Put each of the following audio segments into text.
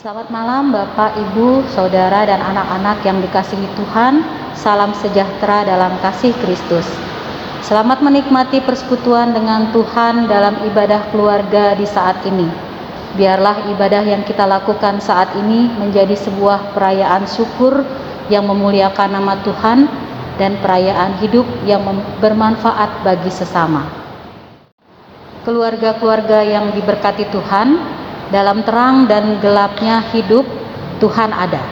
Selamat malam Bapak, Ibu, Saudara, dan anak-anak yang dikasihi Tuhan. Salam sejahtera dalam kasih Kristus. Selamat menikmati persekutuan dengan Tuhan dalam ibadah keluarga di saat ini. Biarlah ibadah yang kita lakukan saat ini menjadi sebuah perayaan syukur yang memuliakan nama Tuhan dan perayaan hidup yang bermanfaat bagi sesama. Keluarga-keluarga yang diberkati Tuhan, dalam terang dan gelapnya hidup, Tuhan ada.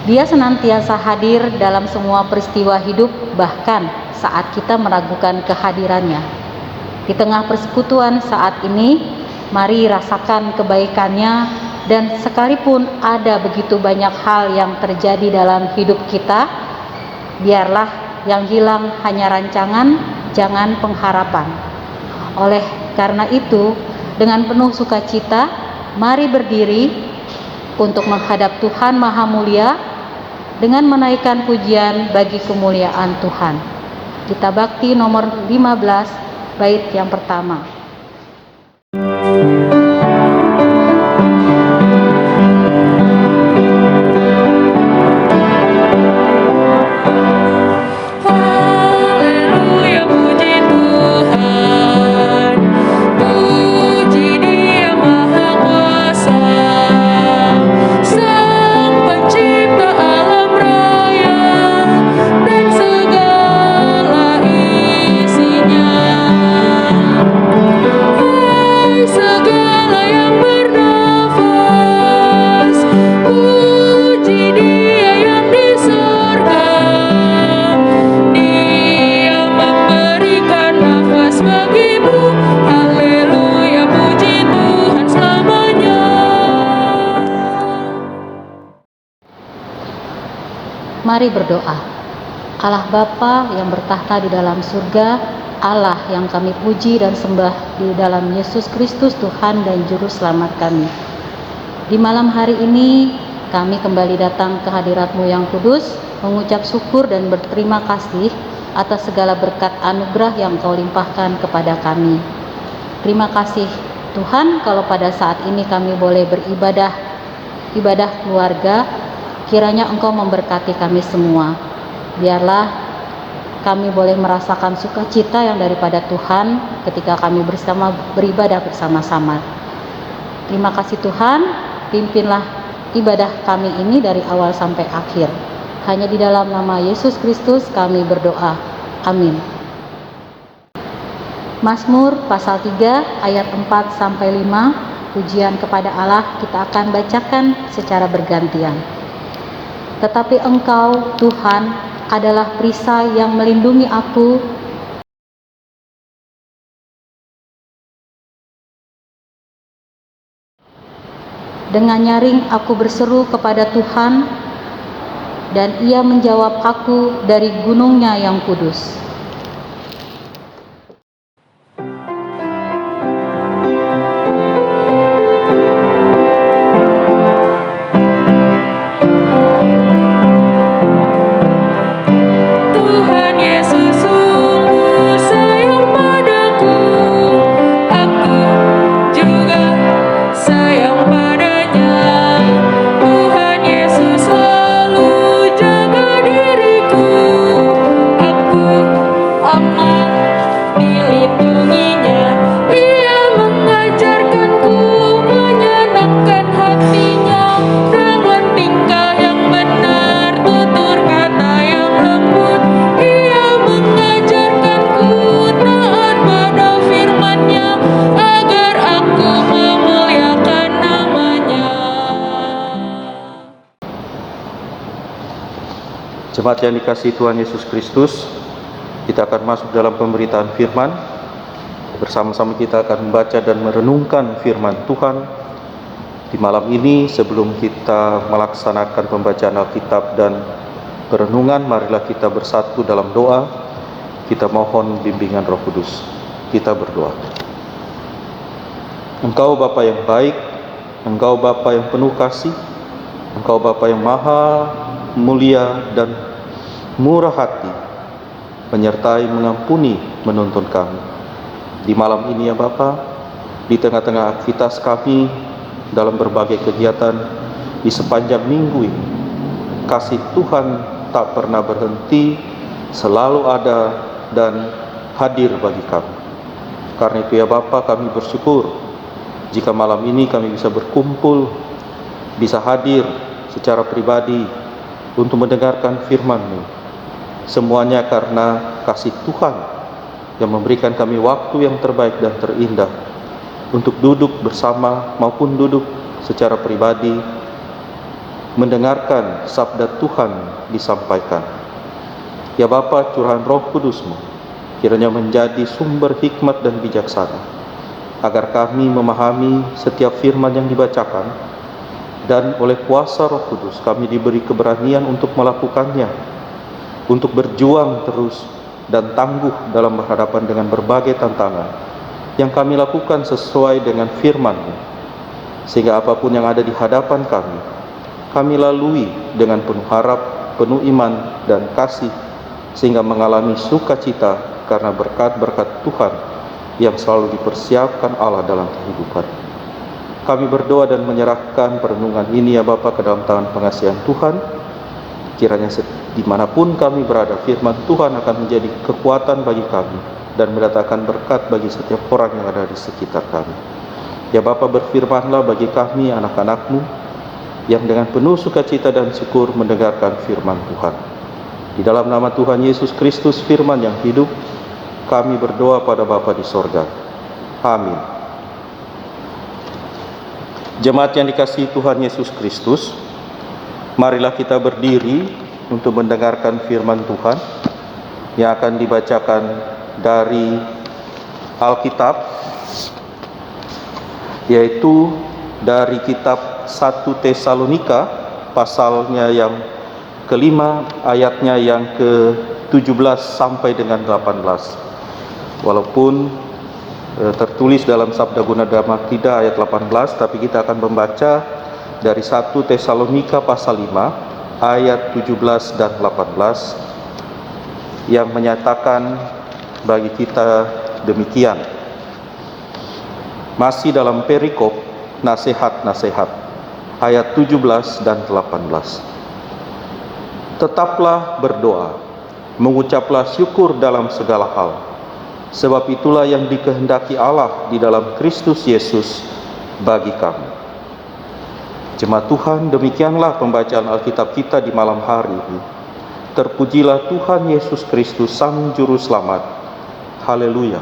Dia senantiasa hadir dalam semua peristiwa hidup, bahkan saat kita meragukan kehadirannya. Di tengah persekutuan saat ini, mari rasakan kebaikannya, dan sekalipun ada begitu banyak hal yang terjadi dalam hidup kita, biarlah yang hilang hanya rancangan, jangan pengharapan. Oleh karena itu, dengan penuh sukacita, mari berdiri untuk menghadap Tuhan Maha Mulia dengan menaikkan pujian bagi kemuliaan Tuhan. Kita bakti nomor 15, bait yang pertama. Mari berdoa. Allah Bapa yang bertahta di dalam surga, Allah yang kami puji dan sembah di dalam Yesus Kristus Tuhan dan Juru Selamat kami. Di malam hari ini kami kembali datang ke hadirat-Mu yang kudus, mengucap syukur dan berterima kasih atas segala berkat anugerah yang Kau limpahkan kepada kami. Terima kasih Tuhan kalau pada saat ini kami boleh beribadah keluarga. Kiranya Engkau memberkati kami semua. Biarlah kami boleh merasakan sukacita yang daripada Tuhan ketika kami beribadah bersama-sama. Terima kasih Tuhan, pimpinlah ibadah kami ini dari awal sampai akhir. Hanya di dalam nama Yesus Kristus kami berdoa. Amin. Mazmur pasal 3 ayat 4 sampai 5, pujian kepada Allah kita akan bacakan secara bergantian. Tetapi Engkau, Tuhan, adalah perisai yang melindungi aku. Dengan nyaring aku berseru kepada Tuhan, dan Ia menjawab aku dari gunung-Nya yang kudus. Jemaat yang dikasihi Tuhan Yesus Kristus, kita akan masuk dalam pemberitaan firman. Bersama-sama kita akan membaca dan merenungkan firman Tuhan. Di malam ini sebelum kita melaksanakan pembacaan Alkitab dan perenungan, marilah kita bersatu dalam doa. Kita mohon bimbingan Roh Kudus. Kita berdoa. Engkau Bapa yang baik, Engkau Bapa yang penuh kasih, Engkau Bapa yang maha mulia dan murah hati, menyertai, mengampuni, menuntun kami. Di malam ini ya Bapa, di tengah-tengah aktivitas kami dalam berbagai kegiatan, di sepanjang minggu ini. Kasih Tuhan tak pernah berhenti, selalu ada dan hadir bagi kami. Karena itu ya Bapa, kami bersyukur jika malam ini kami bisa berkumpul, bisa hadir secara pribadi untuk mendengarkan firman-Mu. Semuanya karena kasih Tuhan yang memberikan kami waktu yang terbaik dan terindah untuk duduk bersama maupun duduk secara pribadi mendengarkan sabda Tuhan disampaikan. Ya Bapa, curahan Roh Kudus-Mu kiranya menjadi sumber hikmat dan bijaksana, agar kami memahami setiap firman yang dibacakan, dan oleh kuasa Roh Kudus kami diberi keberanian untuk melakukannya, untuk berjuang terus dan tangguh dalam berhadapan dengan berbagai tantangan yang kami lakukan sesuai dengan firman-Mu, sehingga apapun yang ada di hadapan kami lalui dengan penuh harap, penuh iman dan kasih, sehingga mengalami sukacita karena berkat-berkat Tuhan yang selalu dipersiapkan Allah dalam kehidupan. Kami berdoa dan menyerahkan perenungan ini ya Bapa ke dalam tangan pengasihan Tuhan. Kiranya dimanapun kami berada, firman Tuhan akan menjadi kekuatan bagi kami dan mendatangkan berkat bagi setiap orang yang ada di sekitar kami. Ya Bapa, berfirmanlah bagi kami anak-anak-Mu yang dengan penuh sukacita dan syukur mendengarkan firman Tuhan. Di dalam nama Tuhan Yesus Kristus, firman yang hidup, kami berdoa pada Bapa di sorga. Amin. Jemaat yang dikasihi Tuhan Yesus Kristus, marilah kita berdiri untuk mendengarkan firman Tuhan yang akan dibacakan dari Alkitab, yaitu dari kitab 1 Tesalonika pasalnya yang kelima, ayatnya yang ke-17 sampai dengan 18. Walaupun tertulis dalam Sabda Guna Dhamma Tidak ayat 18, tapi kita akan membaca dari 1 Tesalonika pasal 5 ayat 17 dan 18 yang menyatakan bagi kita demikian. Masih dalam perikop nasihat-nasihat ayat 17 dan 18. Tetaplah berdoa, mengucaplah syukur dalam segala hal, sebab itulah yang dikehendaki Allah di dalam Kristus Yesus bagi kami. Jemaat Tuhan, demikianlah pembacaan Alkitab kita di malam hari ini. Terpujilah Tuhan Yesus Kristus, Sang Juru Selamat. Haleluya.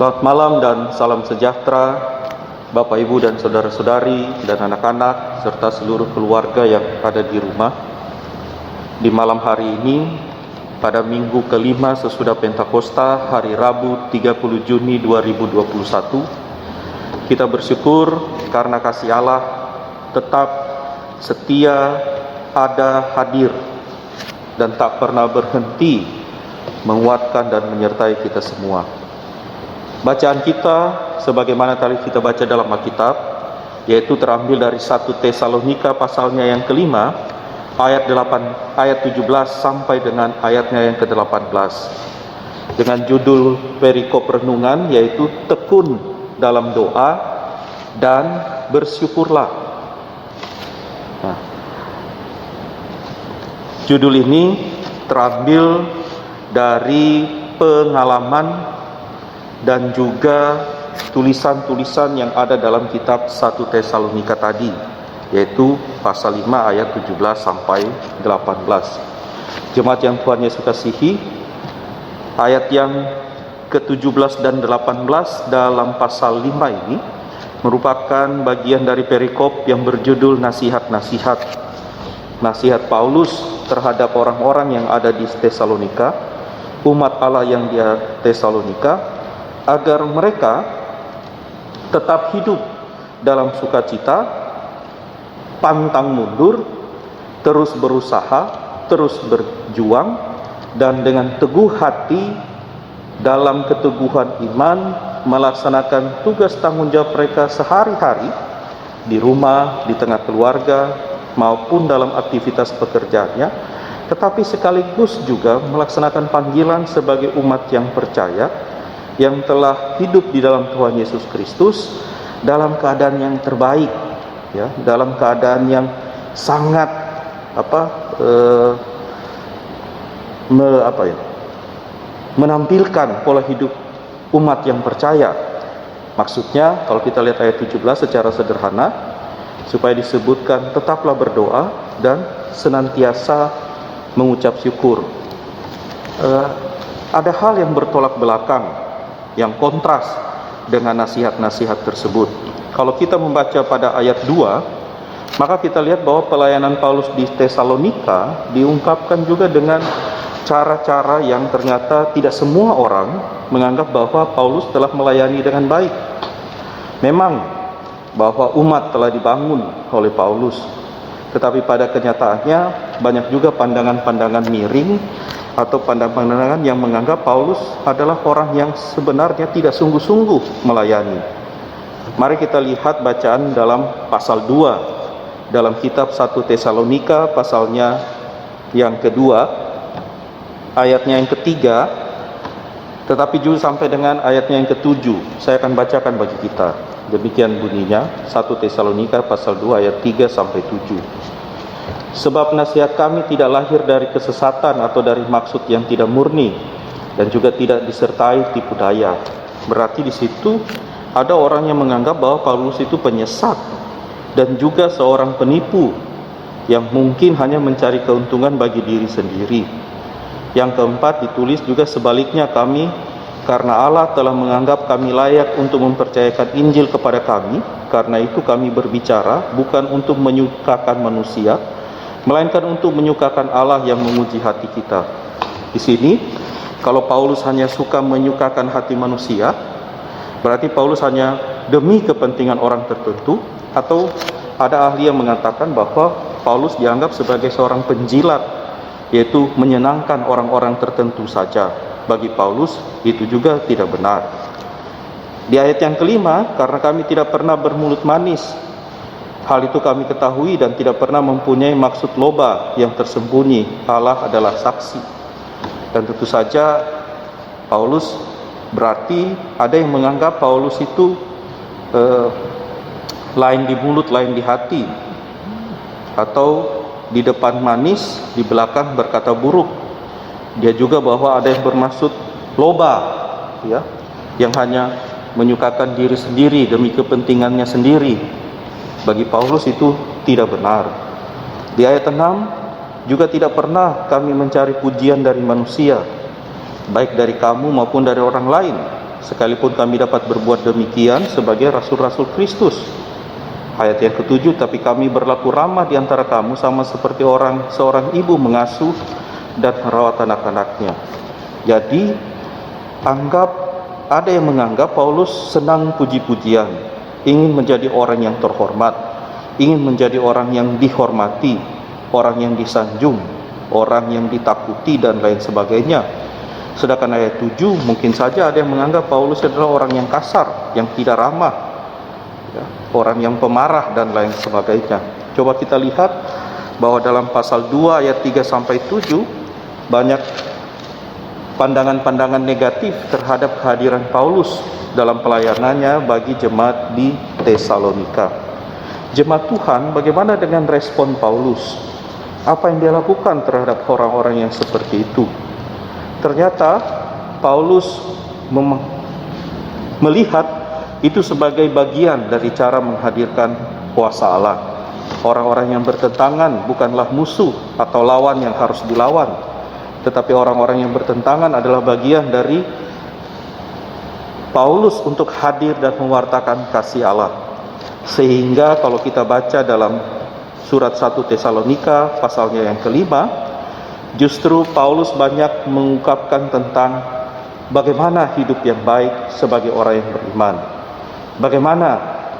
Selamat malam dan salam sejahtera Bapak, Ibu dan saudara-saudari dan anak-anak serta seluruh keluarga yang ada di rumah. Di malam hari ini, pada minggu kelima sesudah Pentakosta, hari Rabu 30 Juni 2021, kita bersyukur karena kasih Allah tetap setia, ada, hadir, dan tak pernah berhenti menguatkan dan menyertai kita semua. Bacaan kita sebagaimana tadi kita baca dalam Alkitab, yaitu terambil dari 1 Tesalonika pasalnya yang kelima ayat 17 sampai dengan ayatnya yang ke-18, dengan judul perikop renungan yaitu tekun dalam doa dan bersyukurlah. Nah, judul ini terambil dari pengalaman dan juga tulisan-tulisan yang ada dalam kitab 1 Tesalonika tadi, yaitu pasal 5 ayat 17 sampai 18. Jemaat yang Tuhan Yesus kasihi, ayat yang ke-17 dan 18 dalam pasal 5 ini merupakan bagian dari perikop yang berjudul nasihat-nasihat. Nasihat Paulus terhadap orang-orang yang ada di Tesalonika, umat Allah yang di Tesalonika, agar mereka tetap hidup dalam sukacita, pantang mundur, terus berusaha, terus berjuang, dan dengan teguh hati dalam keteguhan iman melaksanakan tugas tanggung jawab mereka sehari-hari di rumah, di tengah keluarga, maupun dalam aktivitas pekerjaannya, tetapi sekaligus juga melaksanakan panggilan sebagai umat yang percaya yang telah hidup di dalam Tuhan Yesus Kristus dalam keadaan yang terbaik, ya, dalam keadaan yang sangat menampilkan pola hidup umat yang percaya. Maksudnya kalau kita lihat ayat 17 secara sederhana, supaya disebutkan tetaplah berdoa dan senantiasa mengucap syukur. Ada hal yang bertolak belakang, yang kontras dengan nasihat-nasihat tersebut. Kalau kita membaca pada ayat 2, maka kita lihat bahwa pelayanan Paulus di Tesalonika diungkapkan juga dengan cara-cara yang ternyata tidak semua orang menganggap bahwa Paulus telah melayani dengan baik. Memang bahwa umat telah dibangun oleh Paulus, tetapi pada kenyataannya banyak juga pandangan-pandangan miring atau pandangan-pandangan yang menganggap Paulus adalah orang yang sebenarnya tidak sungguh-sungguh melayani. Mari kita lihat bacaan dalam pasal 2 dalam kitab 1 Tesalonika, pasalnya yang kedua, ayatnya yang ketiga, tetapi juga sampai dengan ayatnya yang ketujuh. Saya akan bacakan bagi kita. Demikian bunyinya, 1 Tesalonika pasal 2 ayat 3 sampai 7. Sebab nasihat kami tidak lahir dari kesesatan atau dari maksud yang tidak murni, dan juga tidak disertai tipu daya. Berarti di situ ada orang yang menganggap bahwa Paulus itu penyesat dan juga seorang penipu yang mungkin hanya mencari keuntungan bagi diri sendiri. Yang keempat, ditulis juga sebaliknya, kami karena Allah telah menganggap kami layak untuk mempercayakan Injil kepada kami, karena itu kami berbicara bukan untuk menyukakan manusia, melainkan untuk menyukakan Allah yang menguji hati kita. Di sini, kalau Paulus hanya suka menyukakan hati manusia, berarti Paulus hanya demi kepentingan orang tertentu, atau ada ahli yang mengatakan bahwa Paulus dianggap sebagai seorang penjilat, yaitu menyenangkan orang-orang tertentu saja. Bagi Paulus itu juga tidak benar. Di ayat yang kelima, karena kami tidak pernah bermulut manis, hal itu kami ketahui dan tidak pernah mempunyai maksud loba yang tersembunyi, Allah adalah saksi. Dan tentu saja Paulus, berarti ada yang menganggap Paulus itu lain di mulut, lain di hati, atau di depan manis, di belakang berkata buruk. Dia juga bahwa ada yang bermaksud loba, ya, yang hanya menyukakan diri sendiri demi kepentingannya sendiri. Bagi Paulus itu tidak benar. Di ayat 6, juga tidak pernah kami mencari pujian dari manusia, baik dari kamu maupun dari orang lain, sekalipun kami dapat berbuat demikian sebagai rasul-rasul Kristus. Ayat yang ketujuh, tapi kami berlaku ramah di antara kamu sama seperti seorang ibu mengasuh dan merawat anak-anaknya. Jadi ada yang menganggap Paulus senang puji-pujian, ingin menjadi orang yang terhormat, ingin menjadi orang yang dihormati, orang yang disanjung, orang yang ditakuti dan lain sebagainya. Sedangkan ayat 7, mungkin saja ada yang menganggap Paulus adalah orang yang kasar, yang tidak ramah, ya, orang yang pemarah dan lain sebagainya. Coba kita lihat bahwa dalam pasal 2 ayat 3 sampai 7 banyak pandangan-pandangan negatif terhadap kehadiran Paulus dalam pelayanannya bagi jemaat di Tesalonika. Jemaat Tuhan, bagaimana dengan respon Paulus? Apa yang dia lakukan terhadap orang-orang yang seperti itu? Ternyata Paulus melihat itu sebagai bagian dari cara menghadirkan kuasa Allah. Orang-orang yang bertentangan bukanlah musuh atau lawan yang harus dilawan, tetapi orang-orang yang bertentangan adalah bagian dari Paulus untuk hadir dan mewartakan kasih Allah. Sehingga kalau kita baca dalam surat 1 Tesalonika pasalnya yang kelima, justru Paulus banyak mengungkapkan tentang bagaimana hidup yang baik sebagai orang yang beriman. Bagaimana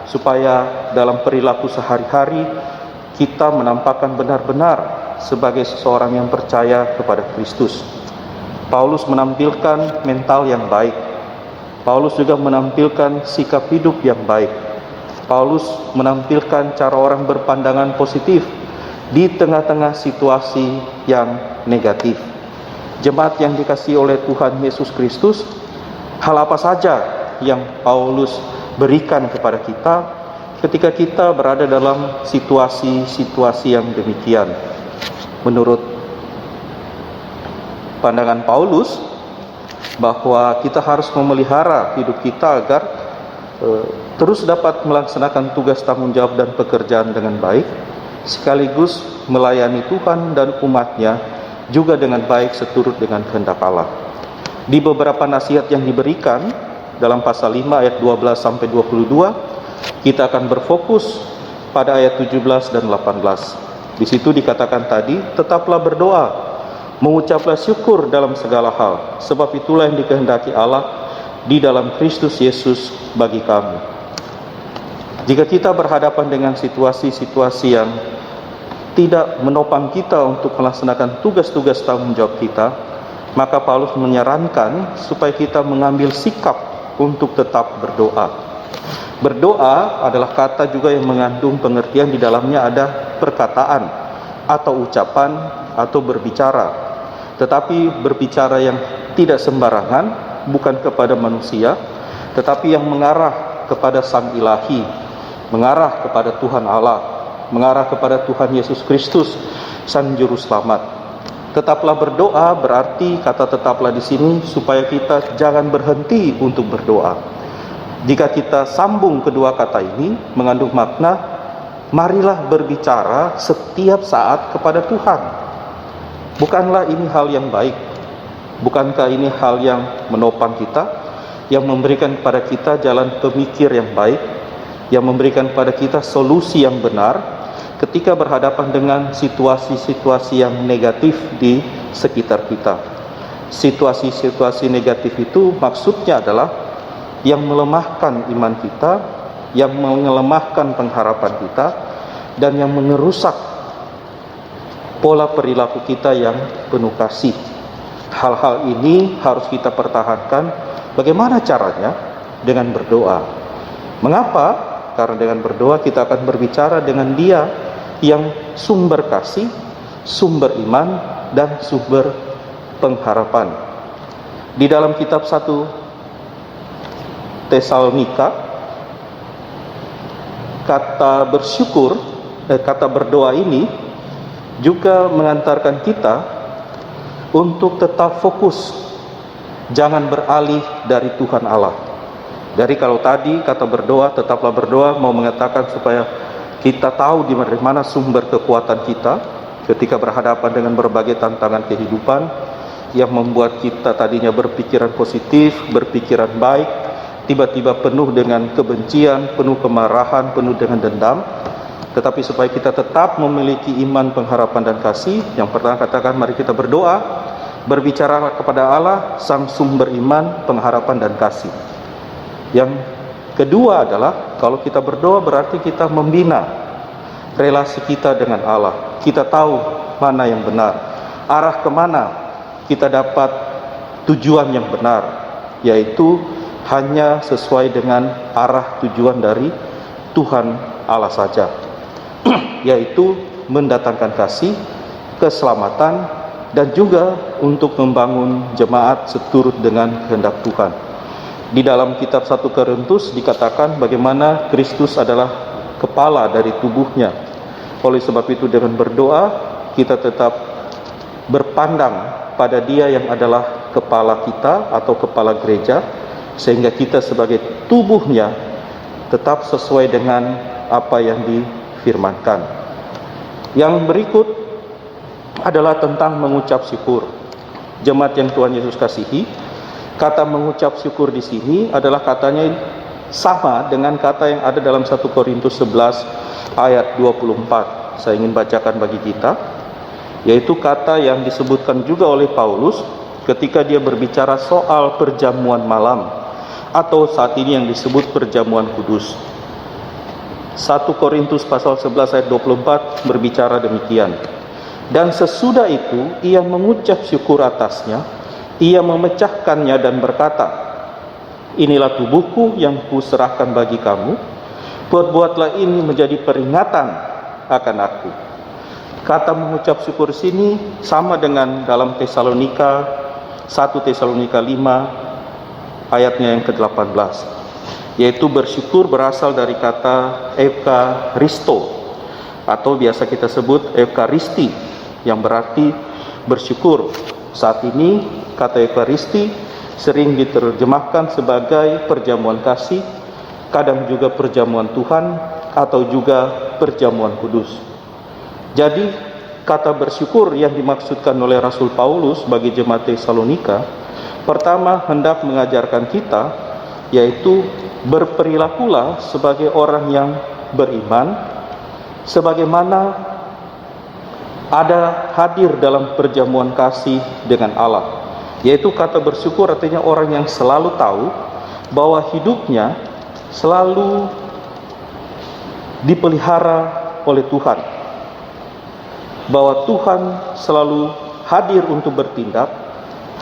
supaya dalam perilaku sehari-hari kita menampakkan benar-benar sebagai seseorang yang percaya kepada Kristus. Paulus menampilkan mental yang baik. Paulus juga menampilkan sikap hidup yang baik. Paulus menampilkan cara orang berpandangan positif di tengah-tengah situasi yang negatif. Jemaat yang dikasihi oleh Tuhan Yesus Kristus, hal apa saja yang Paulus berikan kepada kita ketika kita berada dalam situasi-situasi yang demikian? Menurut pandangan Paulus, bahwa kita harus memelihara hidup kita agar terus dapat melaksanakan tugas tanggung jawab dan pekerjaan dengan baik, sekaligus melayani Tuhan dan umat-Nya juga dengan baik seturut dengan kehendak Allah. Di beberapa nasihat yang diberikan dalam pasal 5 ayat 12 sampai 22, kita akan berfokus pada ayat 17 dan 18. Di situ dikatakan tadi, tetaplah berdoa, mengucaplah syukur dalam segala hal, sebab itulah yang dikehendaki Allah di dalam Kristus Yesus bagi kamu. Jika kita berhadapan dengan situasi-situasi yang tidak menopang kita untuk melaksanakan tugas-tugas tanggung jawab kita, maka Paulus menyarankan supaya kita mengambil sikap untuk tetap berdoa. Berdoa adalah kata juga yang mengandung pengertian di dalamnya ada perkataan atau ucapan atau berbicara. Tetapi berbicara yang tidak sembarangan, bukan kepada manusia, tetapi yang mengarah kepada Sang Ilahi, mengarah kepada Tuhan Allah, mengarah kepada Tuhan Yesus Kristus, Sang Juru Selamat. Tetaplah berdoa berarti kata tetaplah di sini supaya kita jangan berhenti untuk berdoa. Jika kita sambung kedua kata ini mengandung makna, marilah berbicara setiap saat kepada Tuhan. Bukanlah ini hal yang baik? Bukankah ini hal yang menopang kita, yang memberikan kepada kita jalan pemikir yang baik, yang memberikan kepada kita solusi yang benar ketika berhadapan dengan situasi-situasi yang negatif di sekitar kita? Situasi-situasi negatif itu maksudnya adalah yang melemahkan iman kita, yang melemahkan pengharapan kita, dan yang mengerusak pola perilaku kita yang penuh kasih. Hal-hal ini harus kita pertahankan. Bagaimana caranya? Dengan berdoa. Mengapa? Karena dengan berdoa kita akan berbicara dengan Dia yang sumber kasih, sumber iman, dan sumber pengharapan. Di dalam kitab 1 Tesalonika, kata bersyukur, kata berdoa ini juga mengantarkan kita untuk tetap fokus, jangan beralih dari Tuhan Allah. Dari kalau tadi kata berdoa, tetaplah berdoa, mau mengatakan supaya kita tahu di mana sumber kekuatan kita ketika berhadapan dengan berbagai tantangan kehidupan yang membuat kita tadinya berpikiran positif, berpikiran baik, tiba-tiba penuh dengan kebencian, penuh kemarahan, penuh dengan dendam. Tetapi supaya kita tetap memiliki iman, pengharapan, dan kasih, yang pertama katakan mari kita berdoa, berbicara kepada Allah, Sang sumber iman, pengharapan, dan kasih. Yang kedua adalah kalau kita berdoa berarti kita membina relasi kita dengan Allah. Kita tahu mana yang benar, arah kemana kita dapat tujuan yang benar, yaitu hanya sesuai dengan arah tujuan dari Tuhan Allah saja, yaitu mendatangkan kasih, keselamatan, dan juga untuk membangun jemaat seturut dengan kehendak Tuhan. Di dalam kitab 1 Korintus dikatakan bagaimana Kristus adalah kepala dari tubuhnya. Oleh sebab itu dengan berdoa kita tetap berpandang pada Dia yang adalah kepala kita atau kepala gereja, sehingga kita sebagai tubuhnya tetap sesuai dengan apa yang difirmankan. Yang berikut adalah tentang mengucap syukur. Jemaat yang Tuhan Yesus kasihi, kata mengucap syukur di sini adalah katanya sama dengan kata yang ada dalam 1 Korintus 11 ayat 24. Saya ingin bacakan bagi kita, yaitu kata yang disebutkan juga oleh Paulus ketika dia berbicara soal perjamuan malam, atau saat ini yang disebut perjamuan kudus. 1 Korintus pasal 11 ayat 24 berbicara demikian. Dan sesudah itu ia mengucap syukur atasnya, ia memecahkannya dan berkata, inilah tubuhku yang kuserahkan bagi kamu, perbuatlah ini menjadi peringatan akan aku. Kata mengucap syukur sini sama dengan dalam Tesalonika 1 Tesalonika 5 ayatnya yang ke-18, yaitu bersyukur berasal dari kata Evkaristo, atau biasa kita sebut Evkaristi, yang berarti bersyukur. Saat ini kata Evkaristi sering diterjemahkan sebagai perjamuan kasih, kadang juga perjamuan Tuhan, atau juga perjamuan kudus. Jadi kata bersyukur yang dimaksudkan oleh Rasul Paulus bagi jemaat Tesalonika, pertama hendak mengajarkan kita, yaitu berperilakulah sebagai orang yang beriman, sebagaimana ada hadir dalam perjamuan kasih dengan Allah. Yaitu kata bersyukur artinya orang yang selalu tahu bahwa hidupnya selalu dipelihara oleh Tuhan, bahwa Tuhan selalu hadir untuk bertindak,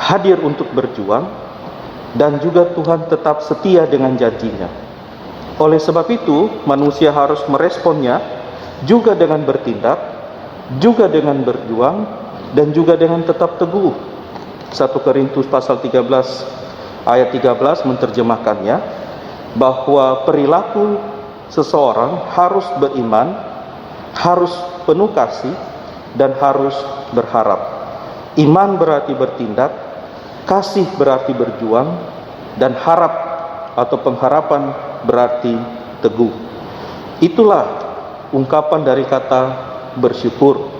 hadir untuk berjuang, dan juga Tuhan tetap setia dengan janjinya. Oleh sebab itu, manusia harus meresponnya juga dengan bertindak, juga dengan berjuang, dan juga dengan tetap teguh. 1 Korintus pasal 13 ayat 13 menerjemahkannya, bahwa perilaku seseorang harus beriman, harus penuh kasih, dan harus berharap. Iman berarti bertindak, kasih berarti berjuang, dan harap atau pengharapan berarti teguh. Itulah ungkapan dari kata bersyukur.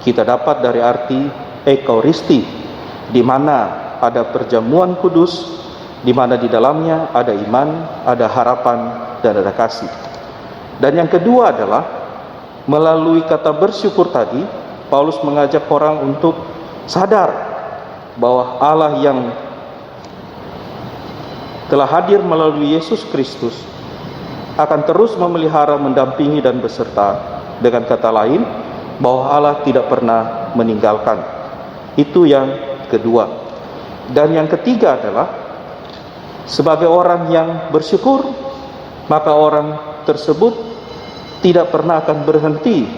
Kita dapat dari arti Ekaristi, di mana ada perjamuan kudus, di mana di dalamnya ada iman, ada harapan, dan ada kasih. Dan yang kedua adalah melalui kata bersyukur tadi, Paulus mengajak orang untuk sadar bahwa Allah yang telah hadir melalui Yesus Kristus akan terus memelihara, mendampingi, dan beserta. Dengan kata lain, bahwa Allah tidak pernah meninggalkan. Itu yang kedua. Dan yang ketiga adalah sebagai orang yang bersyukur, maka orang tersebut tidak pernah akan berhenti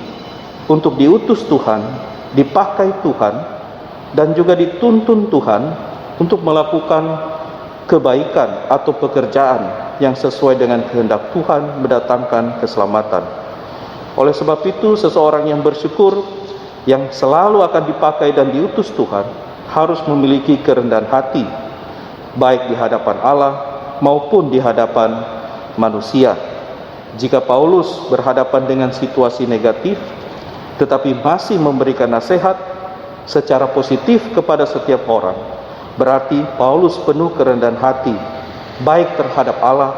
untuk diutus Tuhan, dipakai Tuhan, dan juga dituntun Tuhan untuk melakukan kebaikan atau pekerjaan yang sesuai dengan kehendak Tuhan, mendatangkan keselamatan. Oleh sebab itu, seseorang yang bersyukur, yang selalu akan dipakai dan diutus Tuhan, harus memiliki kerendahan hati, baik di hadapan Allah maupun di hadapan manusia. Jika Paulus berhadapan dengan situasi negatif, tetapi masih memberikan nasihat secara positif kepada setiap orang, berarti Paulus penuh kerendahan hati, baik terhadap Allah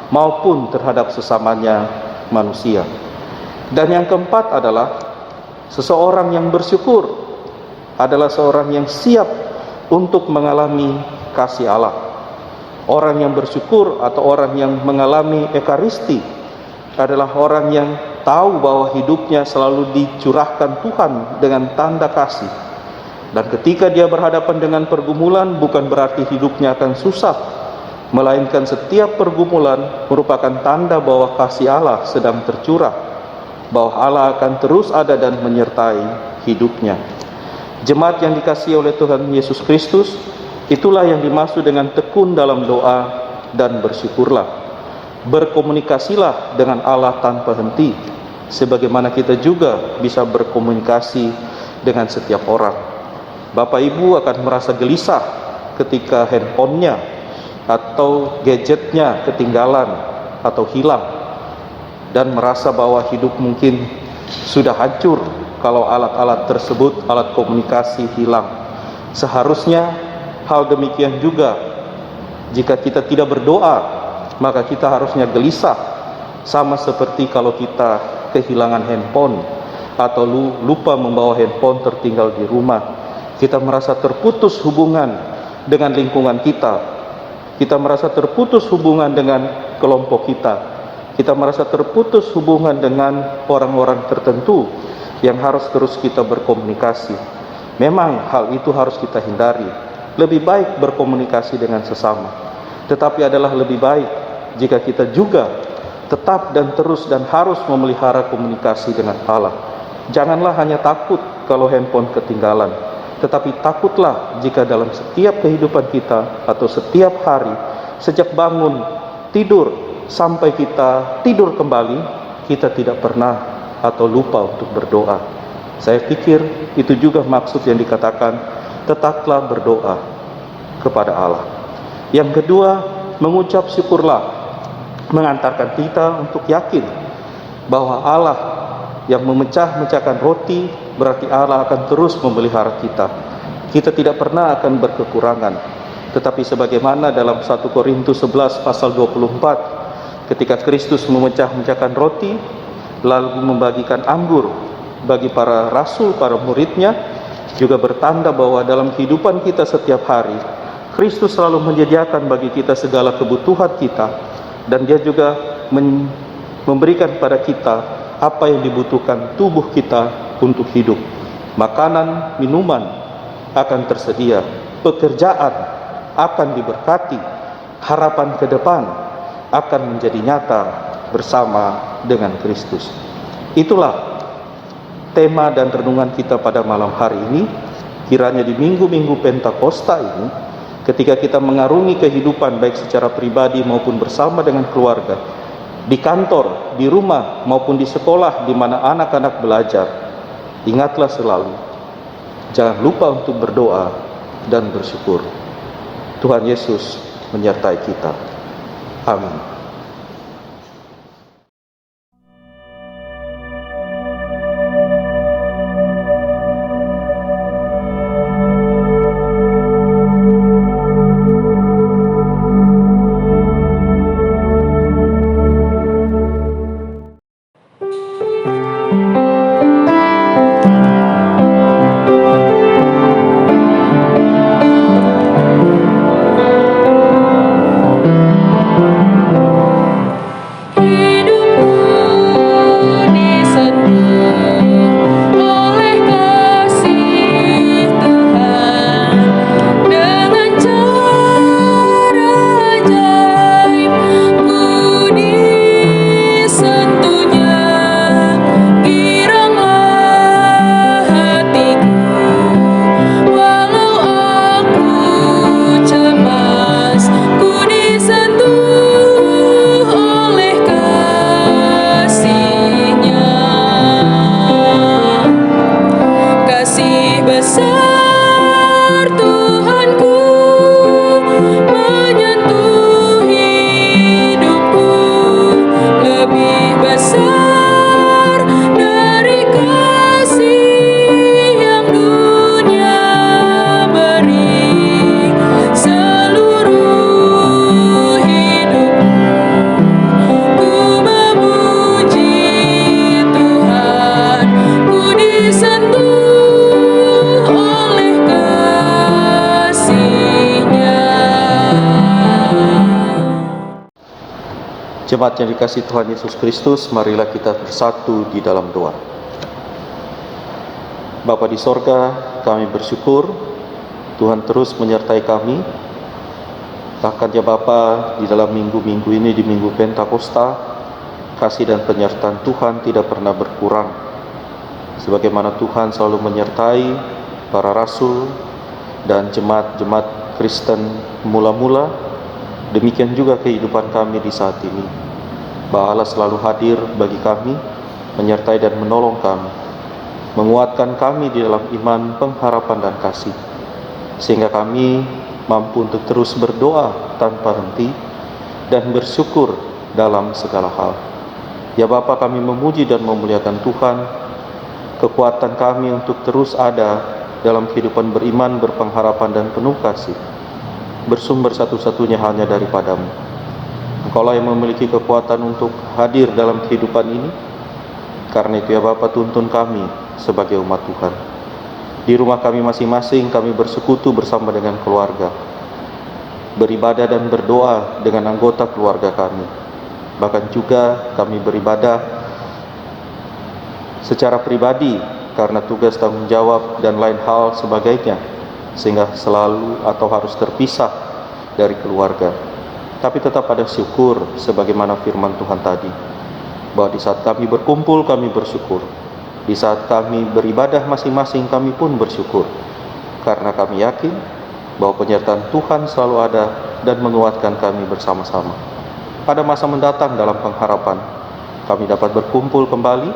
maupun terhadap sesamanya manusia. Dan yang keempat adalah seseorang yang bersyukur adalah seorang yang siap untuk mengalami kasih Allah. Orang yang bersyukur atau orang yang mengalami Ekaristi adalah orang yang tahu bahwa hidupnya selalu dicurahkan Tuhan dengan tanda kasih. Dan ketika dia berhadapan dengan pergumulan, bukan berarti hidupnya akan susah, melainkan setiap pergumulan merupakan tanda bahwa kasih Allah sedang tercurah, bahwa Allah akan terus ada dan menyertai hidupnya. Jemaat yang dikasihi oleh Tuhan Yesus Kristus, itulah yang dimaksud dengan tekun dalam doa dan bersyukurlah. Berkomunikasilah dengan Allah tanpa henti, sebagaimana kita juga bisa berkomunikasi dengan setiap orang. Bapak Ibu akan merasa gelisah ketika handphonenya atau gadgetnya ketinggalan atau hilang, dan merasa bahwa hidup mungkin sudah hancur kalau alat-alat tersebut, alat komunikasi hilang. Seharusnya hal demikian juga jika kita tidak berdoa, maka kita harusnya gelisah, sama seperti kalau kita kehilangan handphone atau lupa membawa handphone tertinggal di rumah. Kita merasa terputus hubungan dengan lingkungan kita. Kita merasa terputus hubungan dengan kelompok kita. kita merasa terputus hubungan dengan orang-orang tertentu yang harus terus kita berkomunikasi. Memang hal itu harus kita hindari. Lebih baik berkomunikasi dengan sesama, tetapi adalah lebih baik jika kita juga tetap dan terus dan harus memelihara komunikasi dengan Allah. Janganlah hanya takut kalau handphone ketinggalan, tetapi takutlah jika dalam setiap kehidupan kita atau setiap hari, sejak bangun, tidur, sampai kita tidur kembali, kita tidak pernah atau lupa untuk berdoa. Saya pikir itu juga maksud yang dikatakan, tetaplah berdoa kepada Allah. Yang kedua, mengucap syukurlah, mengantarkan kita untuk yakin bahwa Allah yang memecah-mecahkan roti, berarti Allah akan terus memelihara kita. Kita tidak pernah akan berkekurangan. Tetapi sebagaimana dalam 1 Korintus 11 pasal 24, ketika Kristus memecah-mecahkan roti, lalu membagikan anggur bagi para rasul, para muridnya, juga bertanda bahwa dalam kehidupan kita setiap hari, Kristus selalu menyediakan bagi kita segala kebutuhan kita, dan Dia juga memberikan pada kita apa yang dibutuhkan tubuh kita untuk hidup. Makanan, minuman akan tersedia, pekerjaan akan diberkati, harapan ke depan akan menjadi nyata bersama dengan Kristus. Itulah tema dan renungan kita pada malam hari ini. Kiranya di minggu-minggu Pentakosta ini, ketika kita mengarungi kehidupan baik secara pribadi maupun bersama dengan keluarga, di kantor, di rumah maupun di sekolah di mana anak-anak belajar, ingatlah selalu, jangan lupa untuk berdoa dan bersyukur. Tuhan Yesus menyertai kita. Amin. Jemaat yang dikasihi Tuhan Yesus Kristus, marilah kita bersatu di dalam doa. Bapa di sorga, kami bersyukur Tuhan terus menyertai kami. Bahkan ya Bapa, di dalam minggu-minggu ini, di minggu Pentakosta, kasih dan penyertaan Tuhan tidak pernah berkurang. Sebagaimana Tuhan selalu menyertai para rasul dan jemaat-jemaat Kristen mula-mula, demikian juga kehidupan kami di saat ini. Bahwa Allah selalu hadir bagi kami, menyertai dan menolong kami, menguatkan kami di dalam iman, pengharapan dan kasih, sehingga kami mampu untuk terus berdoa tanpa henti dan bersyukur dalam segala hal. Ya Bapa, kami memuji dan memuliakan Tuhan, kekuatan kami untuk terus ada dalam kehidupan beriman, berpengharapan dan penuh kasih, bersumber satu-satunya hanya daripadamu. Engkaulah yang memiliki kekuatan untuk hadir dalam kehidupan ini. Karena itu ya Bapa, tuntun kami sebagai umat Tuhan. Di rumah kami masing-masing, kami bersekutu bersama dengan keluarga, beribadah dan berdoa dengan anggota keluarga kami. Bahkan juga kami beribadah secara pribadi karena tugas tanggung jawab dan lain hal sebagainya, sehingga selalu atau harus terpisah dari keluarga. Tapi tetap ada syukur sebagaimana firman Tuhan tadi, bahwa di saat kami berkumpul kami bersyukur, di saat kami beribadah masing-masing kami pun bersyukur, karena kami yakin bahwa penyertaan Tuhan selalu ada dan menguatkan kami bersama-sama. Pada masa mendatang dalam pengharapan, kami dapat berkumpul kembali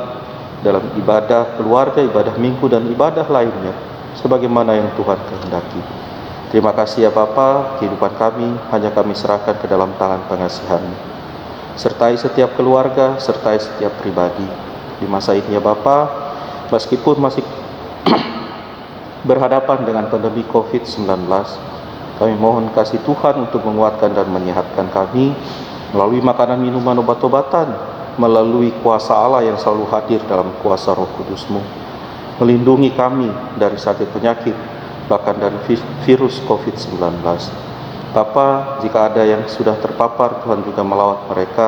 dalam ibadah keluarga, ibadah minggu, dan ibadah lainnya, sebagaimana yang Tuhan kehendaki. Terima kasih ya Bapa, kehidupan kami hanya kami serahkan ke dalam tangan pengasihan-Mu. Sertai setiap keluarga, sertai setiap pribadi. Di masa ini ya Bapa, meskipun masih berhadapan dengan pandemi COVID-19, kami mohon kasih Tuhan untuk menguatkan dan menyehatkan kami, melalui makanan, minuman, obat-obatan, melalui kuasa Allah yang selalu hadir dalam kuasa Roh Kudus-Mu, melindungi kami dari sakit penyakit, bahkan dari virus COVID-19. Bapa, jika ada yang sudah terpapar, Tuhan juga melawat mereka.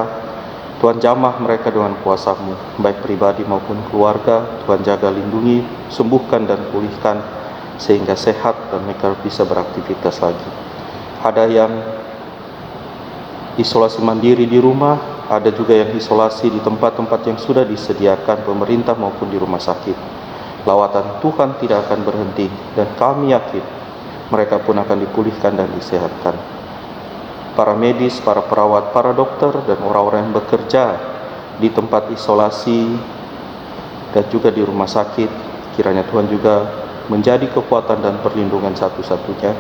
Tuhan jamah mereka dengan kuasa-Mu, baik pribadi maupun keluarga. Tuhan jaga, lindungi, sembuhkan dan pulihkan, sehingga sehat dan mereka bisa beraktivitas lagi. Ada yang isolasi mandiri di rumah, ada juga yang isolasi di tempat-tempat yang sudah disediakan pemerintah maupun di rumah sakit. Lawatan Tuhan tidak akan berhenti, dan kami yakin mereka pun akan dipulihkan dan disehatkan. Para medis, para perawat, para dokter, dan orang-orang yang bekerja di tempat isolasi dan juga di rumah sakit, kiranya Tuhan juga menjadi kekuatan dan perlindungan satu-satunya,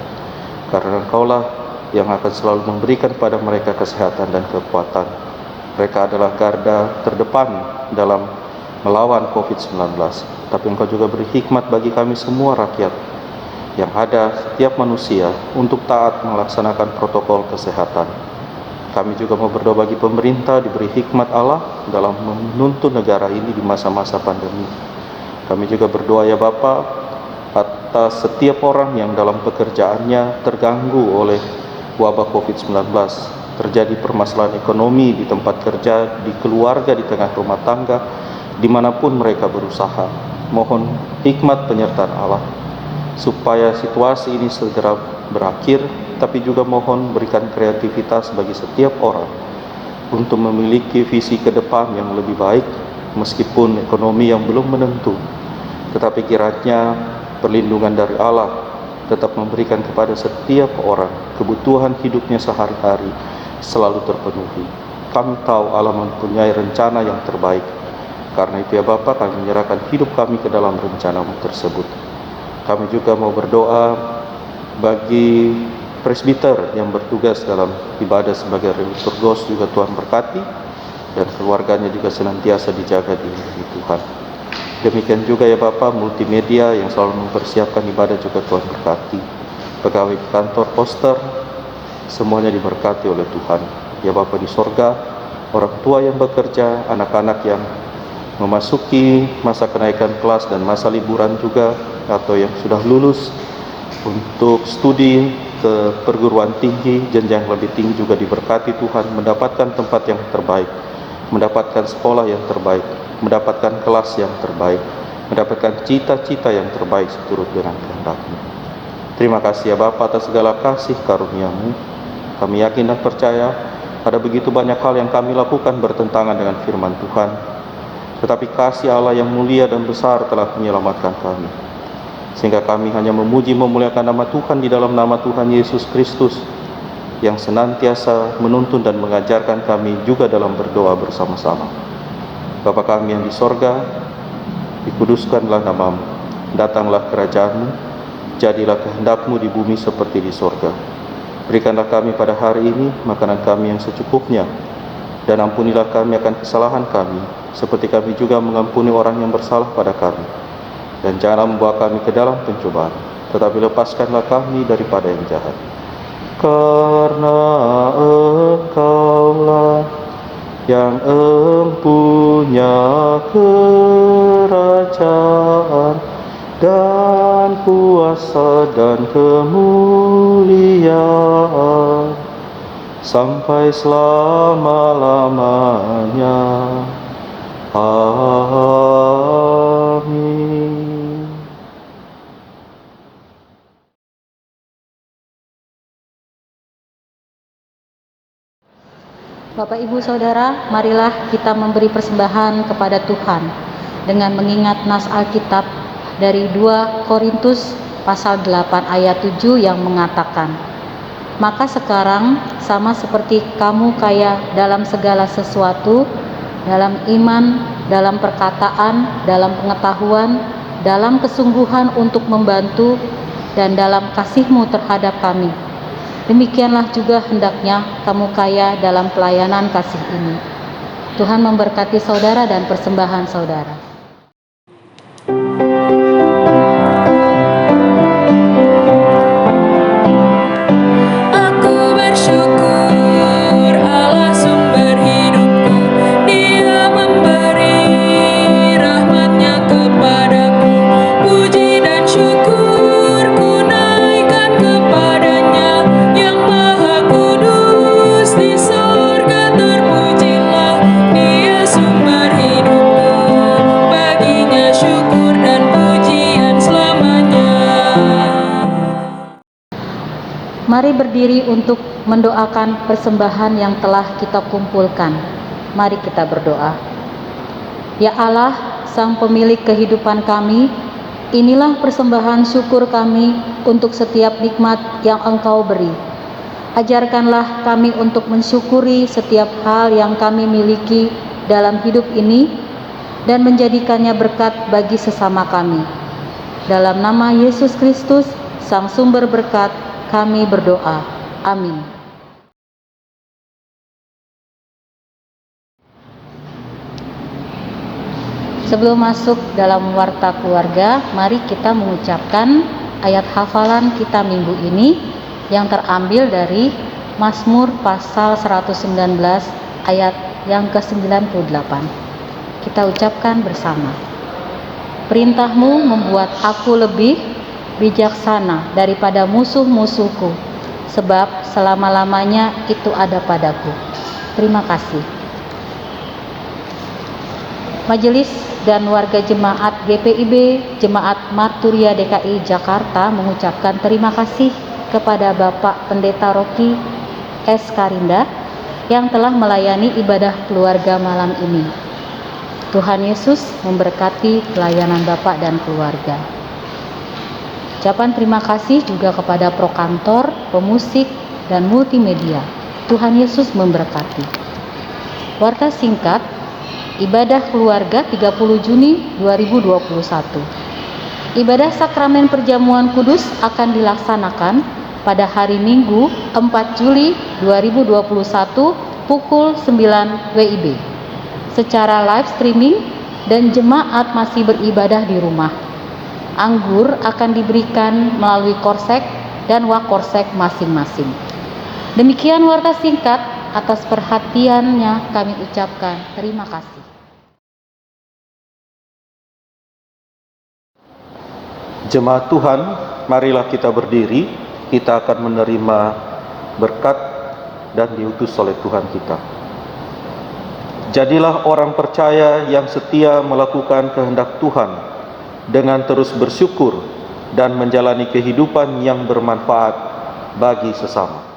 karena Engkaulah yang akan selalu memberikan kepada mereka kesehatan dan kekuatan. Mereka adalah garda terdepan dalam melawan COVID-19. Tapi Engkau juga beri hikmat bagi kami semua rakyat yang ada, setiap manusia, untuk taat melaksanakan protokol kesehatan. Kami juga mau berdoa bagi pemerintah, diberi hikmat Allah dalam menuntun negara ini di masa-masa pandemi. Kami juga berdoa ya Bapa, atas setiap orang yang dalam pekerjaannya terganggu oleh wabah COVID-19, terjadi permasalahan ekonomi di tempat kerja, di keluarga, di tengah rumah tangga, dimanapun mereka berusaha. Mohon hikmat penyertaan Allah, supaya situasi ini segera berakhir, tapi juga mohon berikan kreativitas bagi setiap orang untuk memiliki visi ke depan yang lebih baik, meskipun ekonomi yang belum menentu. Tetapi kiranya perlindungan dari Allah tetap memberikan kepada setiap orang kebutuhan hidupnya sehari-hari selalu terpenuhi. Kami tahu Allah mempunyai rencana yang terbaik. Karena itu ya Bapa, kami menyerahkan hidup kami ke dalam rencana-Mu tersebut. Kami juga mau berdoa bagi presbiter yang bertugas dalam ibadah sebagai liturgos, juga Tuhan berkati, dan keluarganya juga senantiasa dijaga di Tuhan. Demikian juga ya Bapa, multimedia yang selalu mempersiapkan ibadah juga Tuhan berkati. Pegawai kantor, poster, semuanya diberkati oleh Tuhan. Ya Bapa di sorga, orang tua yang bekerja, anak-anak yang memasuki masa kenaikan kelas dan masa liburan juga, atau yang sudah lulus untuk studi ke perguruan tinggi, jenjang lebih tinggi, juga diberkati Tuhan, mendapatkan tempat yang terbaik, mendapatkan sekolah yang terbaik, mendapatkan kelas yang terbaik, mendapatkan cita-cita yang terbaik seturut dengan kehendak-Mu. Terima kasih ya Bapa atas segala kasih karunia-Mu. Kami yakin dan percaya ada begitu banyak hal yang kami lakukan bertentangan dengan firman Tuhan, tetapi kasih Allah yang mulia dan besar telah menyelamatkan kami, sehingga kami hanya memuji memuliakan nama Tuhan di dalam nama Tuhan Yesus Kristus, yang senantiasa menuntun dan mengajarkan kami juga dalam berdoa bersama-sama. Bapa kami yang di sorga, dikuduskanlah nama-Mu, datanglah kerajaan-Mu, jadilah kehendak-Mu di bumi seperti di sorga. Berikanlah kami pada hari ini makanan kami yang secukupnya, dan ampunilah kami akan kesalahan kami, seperti kami juga mengampuni orang yang bersalah pada kami. Dan janganlah membawa kami ke dalam pencobaan, tetapi lepaskanlah kami daripada yang jahat. Karena Engkaulah yang empunya kerajaan dan kuasa dan kemuliaan sampai selama-lamanya. Amin. Bapak, Ibu, Saudara, marilah kita memberi persembahan kepada Tuhan dengan mengingat nas Alkitab dari 2 Korintus pasal 8 ayat 7 yang mengatakan, "Maka sekarang sama seperti kamu kaya dalam segala sesuatu, dalam iman, dalam perkataan, dalam pengetahuan, dalam kesungguhan untuk membantu, dan dalam kasihmu terhadap kami. Demikianlah juga hendaknya kamu kaya dalam pelayanan kasih ini." Tuhan memberkati saudara dan persembahan saudara. Aku bersyukur Allah sumber hidupku, Dia memberi rahmat-Nya kepadaku. Puji dan syukur ku naikkan kepadanya, yang maha kudus di surga terpujilah. Dia sumber hidupku, baginya syukur dan pujian selamanya. Mari berdiri untuk mendoakan persembahan yang telah kita kumpulkan. Mari kita berdoa. Ya Allah, Sang Pemilik kehidupan kami, inilah persembahan syukur kami untuk setiap nikmat yang Engkau beri. Ajarkanlah kami untuk mensyukuri setiap hal yang kami miliki dalam hidup ini dan menjadikannya berkat bagi sesama kami. Dalam nama Yesus Kristus, Sang Sumber Berkat, kami berdoa. Amin. Sebelum masuk dalam warta keluarga, mari kita mengucapkan ayat hafalan kita minggu ini yang terambil dari Mazmur pasal 119 ayat yang ke-98. Kita ucapkan bersama. "Perintahmu membuat aku lebih bijaksana daripada musuh-musuhku, sebab selama-lamanya itu ada padaku." Terima kasih. Majelis dan warga jemaat GPIB Jemaat Marturia DKI Jakarta mengucapkan terima kasih kepada Bapak Pendeta Rocky S. Karinda yang telah melayani ibadah keluarga malam ini. Tuhan Yesus memberkati pelayanan Bapak dan keluarga. Ucapan terima kasih juga kepada prokantor, pemusik, dan multimedia. Tuhan Yesus memberkati. Warta singkat, ibadah keluarga 30 Juni 2021. Ibadah sakramen perjamuan kudus akan dilaksanakan pada hari Minggu 4 Juli 2021 pukul 9 WIB secara live streaming dan jemaat masih beribadah di rumah. Anggur akan diberikan melalui korsek dan wakorsek masing-masing. Demikian warta singkat, atas perhatiannya kami ucapkan terima kasih. Jemaat Tuhan, marilah kita berdiri, kita akan menerima berkat dan diutus oleh Tuhan kita. Jadilah orang percaya yang setia melakukan kehendak Tuhan dengan terus bersyukur dan menjalani kehidupan yang bermanfaat bagi sesama.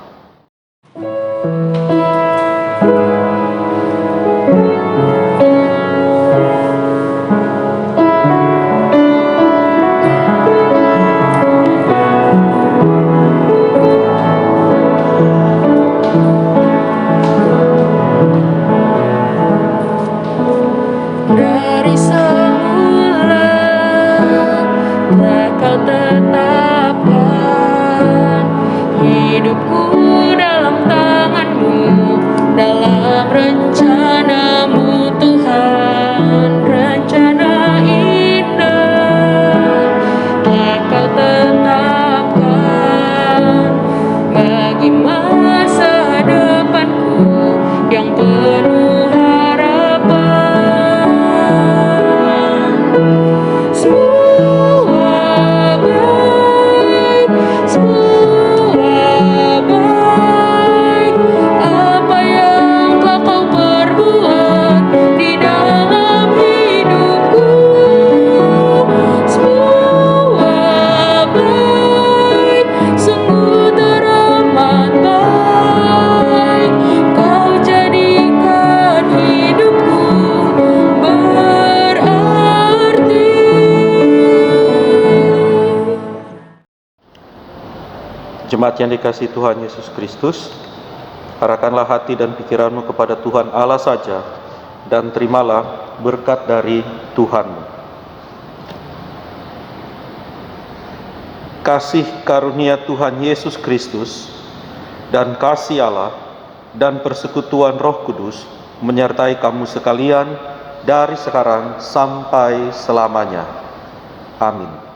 Dari semula telah Kau tetapkan hidupku dalam tangan-Mu, dalam rencana-Mu Tuhan. Rencana indah telah Kau tetapkan bagi masa depanku yang penuh harapan. Semua Jemaat yang dikasihi Tuhan Yesus Kristus, arahkanlah hati dan pikiranmu kepada Tuhan Allah saja, dan terimalah berkat dari Tuhanmu. Kasih karunia Tuhan Yesus Kristus dan kasih Allah dan persekutuan Roh Kudus menyertai kamu sekalian dari sekarang sampai selamanya. Amin.